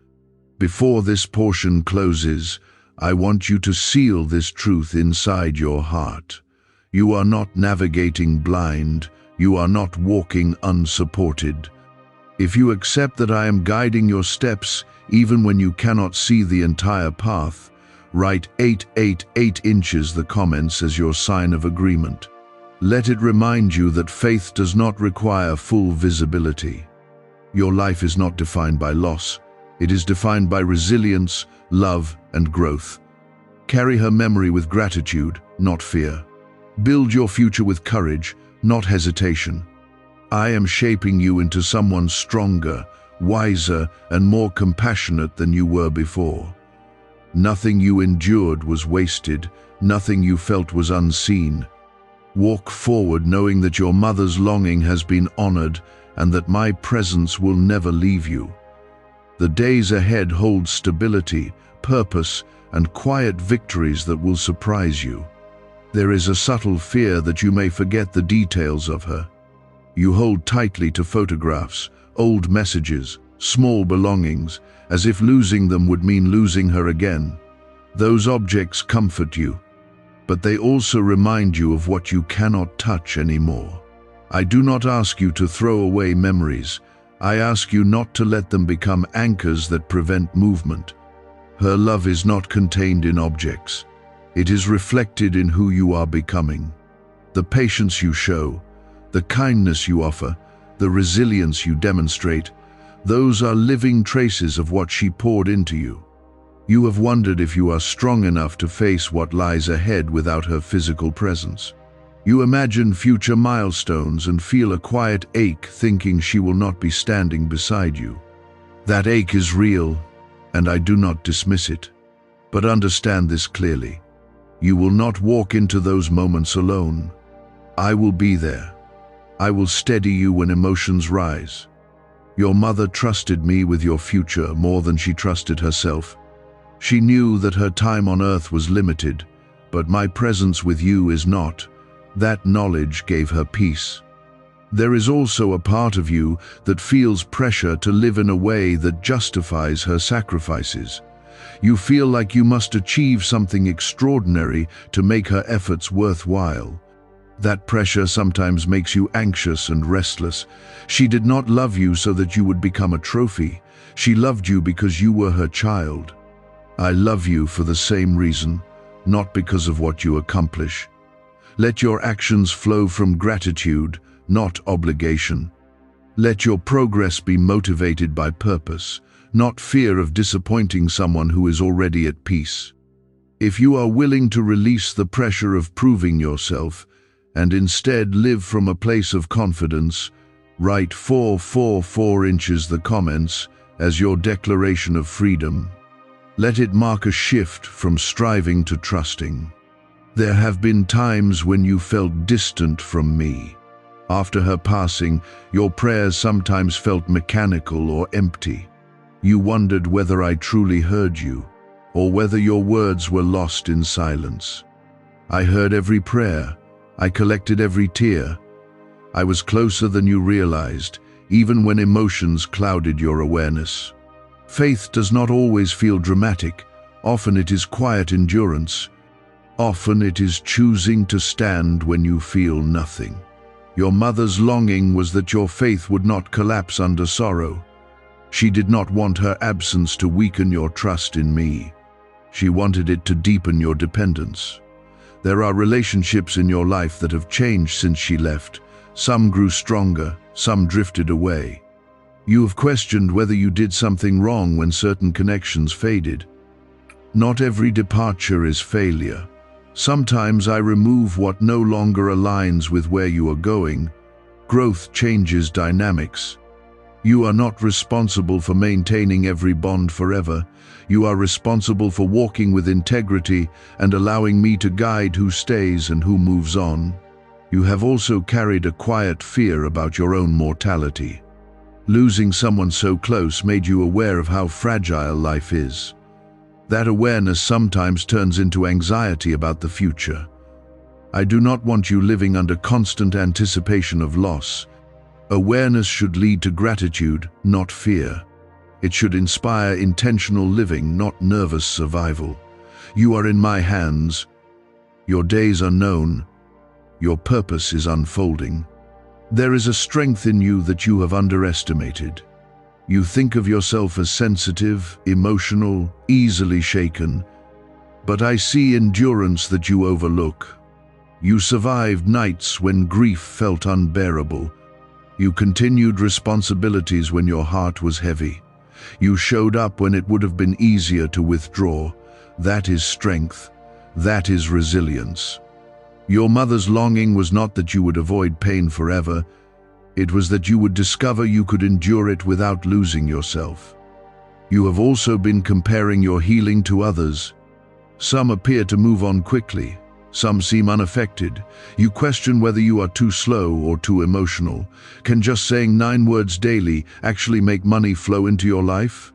Before this portion closes, I want you to seal this truth inside your heart. You are not navigating blind. You are not walking unsupported. If you accept that I am guiding your steps, even when you cannot see the entire path, write 888 inches the comments as your sign of agreement. Let it remind you that faith does not require full visibility. Your life is not defined by loss. It is defined by resilience, love, and growth. Carry her memory with gratitude, not fear. Build your future with courage, not hesitation. I am shaping you into someone stronger, wiser, and more compassionate than you were before. Nothing you endured was wasted. Nothing you felt was unseen. Walk forward knowing that your mother's longing has been honored and that my presence will never leave you. The days ahead hold stability, purpose, and quiet victories that will surprise you. There is a subtle fear that you may forget the details of her. You hold tightly to photographs, old messages, small belongings, as if losing them would mean losing her again. Those objects comfort you, but they also remind you of what you cannot touch anymore. I do not ask you to throw away memories. I ask you not to let them become anchors that prevent movement. Her love is not contained in objects. It is reflected in who you are becoming. The patience you show, the kindness you offer, the resilience you demonstrate, those are living traces of what she poured into you. You have wondered if you are strong enough to face what lies ahead without her physical presence. You imagine future milestones and feel a quiet ache thinking she will not be standing beside you. That ache is real, and I do not dismiss it. But understand this clearly. You will not walk into those moments alone. I will be there. I will steady you when emotions rise. Your mother trusted me with your future more than she trusted herself. She knew that her time on earth was limited, but my presence with you is not. That knowledge gave her peace. There is also a part of you that feels pressure to live in a way that justifies her sacrifices. You feel like you must achieve something extraordinary to make her efforts worthwhile. That pressure sometimes makes you anxious and restless. She did not love you so that you would become a trophy. She loved you because you were her child. I love you for the same reason, not because of what you accomplish. Let your actions flow from gratitude, not obligation. Let your progress be motivated by purpose, not fear of disappointing someone who is already at peace. If you are willing to release the pressure of proving yourself and instead live from a place of confidence, write 444 inches the comments as your declaration of freedom. Let it mark a shift from striving to trusting. There have been times when you felt distant from me. After her passing, your prayers sometimes felt mechanical or empty. You wondered whether I truly heard you, or whether your words were lost in silence. I heard every prayer. I collected every tear. I was closer than you realized, even when emotions clouded your awareness. Faith does not always feel dramatic. Often it is quiet endurance. Often it is choosing to stand when you feel nothing. Your mother's longing was that your faith would not collapse under sorrow. She did not want her absence to weaken your trust in me. She wanted it to deepen your dependence. There are relationships in your life that have changed since she left. Some grew stronger, some drifted away. You have questioned whether you did something wrong when certain connections faded. Not every departure is failure. Sometimes I remove what no longer aligns with where you are going. Growth changes dynamics. You are not responsible for maintaining every bond forever. You are responsible for walking with integrity and allowing me to guide who stays and who moves on. You have also carried a quiet fear about your own mortality. Losing someone so close made you aware of how fragile life is. That awareness sometimes turns into anxiety about the future. I do not want you living under constant anticipation of loss. Awareness should lead to gratitude, not fear. It should inspire intentional living, not nervous survival. You are in my hands. Your days are known. Your purpose is unfolding. There is a strength in you that you have underestimated. You think of yourself as sensitive, emotional, easily shaken, but I see endurance that you overlook. You survived nights when grief felt unbearable. You continued responsibilities when your heart was heavy. You showed up when it would have been easier to withdraw. That is strength. That is resilience. Your mother's longing was not that you would avoid pain forever. It was that you would discover you could endure it without losing yourself. You have also been comparing your healing to others. Some appear to move on quickly. Some seem unaffected. You question whether you are too slow or too emotional. Can just saying 9 words daily actually make money flow into your life?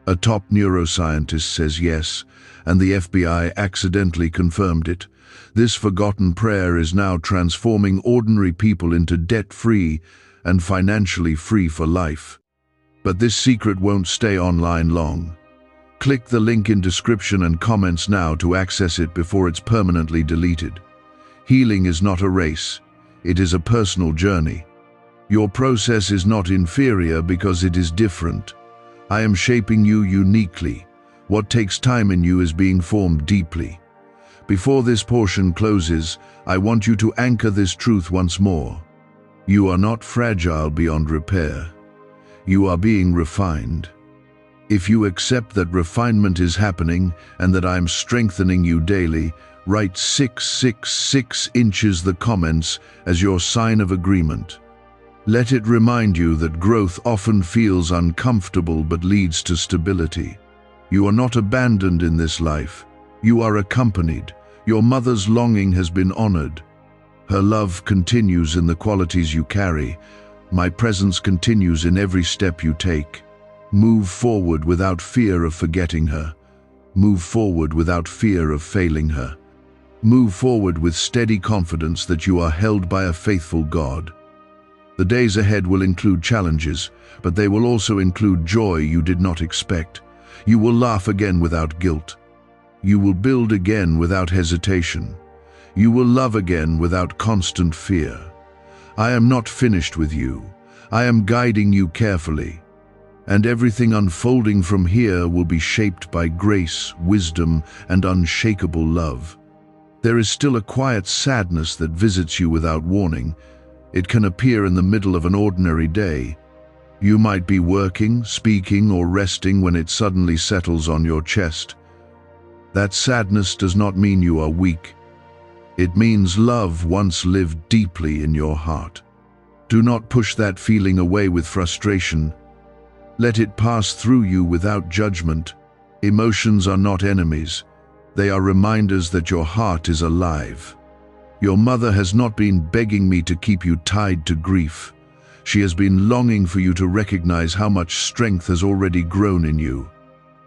A top neuroscientist says yes, and the FBI accidentally confirmed it. This forgotten prayer is now transforming ordinary people into debt-free and financially free for life. But this secret won't stay online long. Click the link in description and comments now to access it before it's permanently deleted. Healing is not a race. It is a personal journey. Your process is not inferior because it is different. I am shaping you uniquely. What takes time in you is being formed deeply. Before this portion closes, I want you to anchor this truth once more. You are not fragile beyond repair. You are being refined. If you accept that refinement is happening and that I am strengthening you daily, write 666 inches the comments as your sign of agreement. Let it remind you that growth often feels uncomfortable but leads to stability. You are not abandoned in this life. You are accompanied. Your mother's longing has been honored. Her love continues in the qualities you carry. My presence continues in every step you take. Move forward without fear of forgetting her. Move forward without fear of failing her. Move forward with steady confidence that you are held by a faithful God. The days ahead will include challenges, but they will also include joy you did not expect. You will laugh again without guilt. You will build again without hesitation. You will love again without constant fear. I am not finished with you. I am guiding you carefully. And everything unfolding from here will be shaped by grace, wisdom, and unshakable love. There is still a quiet sadness that visits you without warning. It can appear in the middle of an ordinary day. You might be working, speaking, or resting when it suddenly settles on your chest. That sadness does not mean you are weak. It means love once lived deeply in your heart. Do not push that feeling away with frustration. Let it pass through you without judgment. Emotions are not enemies. They are reminders that your heart is alive. Your mother has not been begging me to keep you tied to grief. She has been longing for you to recognize how much strength has already grown in you.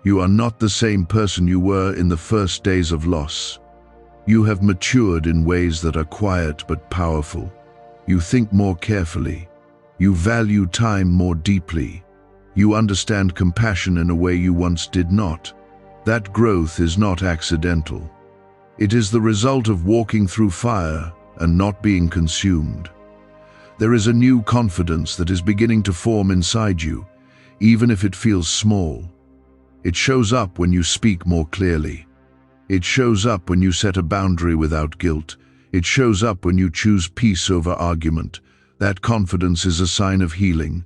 You are not the same person you were in the first days of loss. You have matured in ways that are quiet but powerful. You think more carefully. You value time more deeply. You understand compassion in a way you once did not. That growth is not accidental. It is the result of walking through fire and not being consumed. There is a new confidence that is beginning to form inside you, even if it feels small. It shows up when you speak more clearly. It shows up when you set a boundary without guilt. It shows up when you choose peace over argument. That confidence is a sign of healing.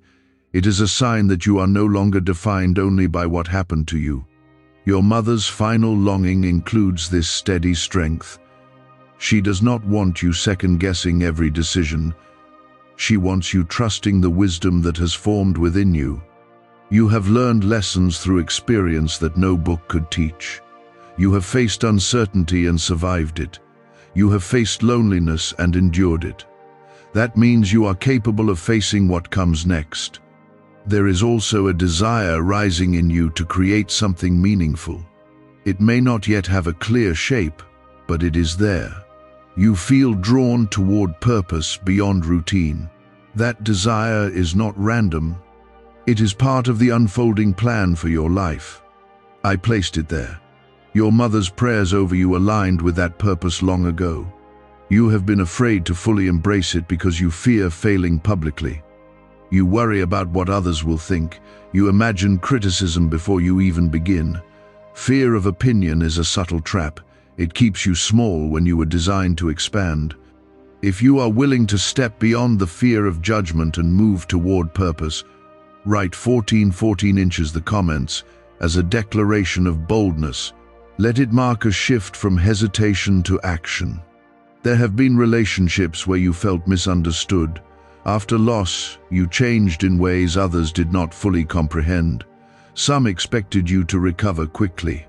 It is a sign that you are no longer defined only by what happened to you. Your mother's final longing includes this steady strength. She does not want you second-guessing every decision. She wants you trusting the wisdom that has formed within you. You have learned lessons through experience that no book could teach. You have faced uncertainty and survived it. You have faced loneliness and endured it. That means you are capable of facing what comes next. There is also a desire rising in you to create something meaningful. It may not yet have a clear shape, but it is there. You feel drawn toward purpose beyond routine. That desire is not random. It is part of the unfolding plan for your life. I placed it there. Your mother's prayers over you aligned with that purpose long ago. You have been afraid to fully embrace it because you fear failing publicly. You worry about what others will think. You imagine criticism before you even begin. Fear of opinion is a subtle trap. It keeps you small when you were designed to expand. If you are willing to step beyond the fear of judgment and move toward purpose, write 14 inches the comments as a declaration of boldness. Let it mark a shift from hesitation to action. There have been relationships where you felt misunderstood. After loss, you changed in ways others did not fully comprehend. Some expected you to recover quickly.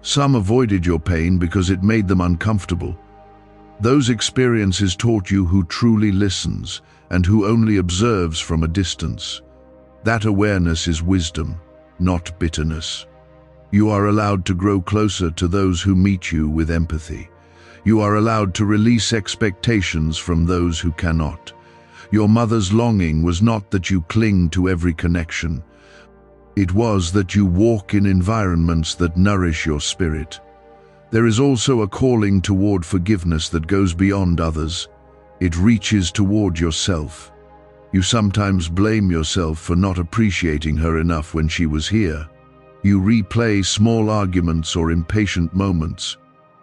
Some avoided your pain because it made them uncomfortable. Those experiences taught you who truly listens and who only observes from a distance. That awareness is wisdom, not bitterness. You are allowed to grow closer to those who meet you with empathy. You are allowed to release expectations from those who cannot. Your mother's longing was not that you cling to every connection. It was that you walk in environments that nourish your spirit. There is also a calling toward forgiveness that goes beyond others. It reaches toward yourself. You sometimes blame yourself for not appreciating her enough when she was here. You replay small arguments or impatient moments.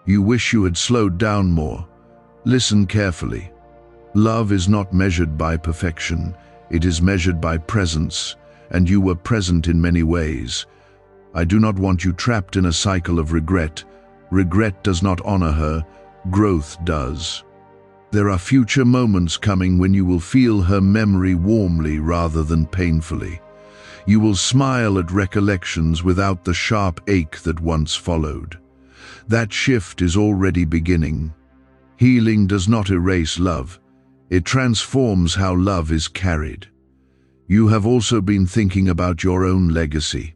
You wish you had slowed down more. Listen carefully. Love is not measured by perfection. It is measured by presence, and you were present in many ways. I do not want you trapped in a cycle of regret. Regret does not honor her. Growth does. There are future moments coming when you will feel her memory warmly rather than painfully. You will smile at recollections without the sharp ache that once followed. That shift is already beginning. Healing does not erase love. It transforms how love is carried. You have also been thinking about your own legacy.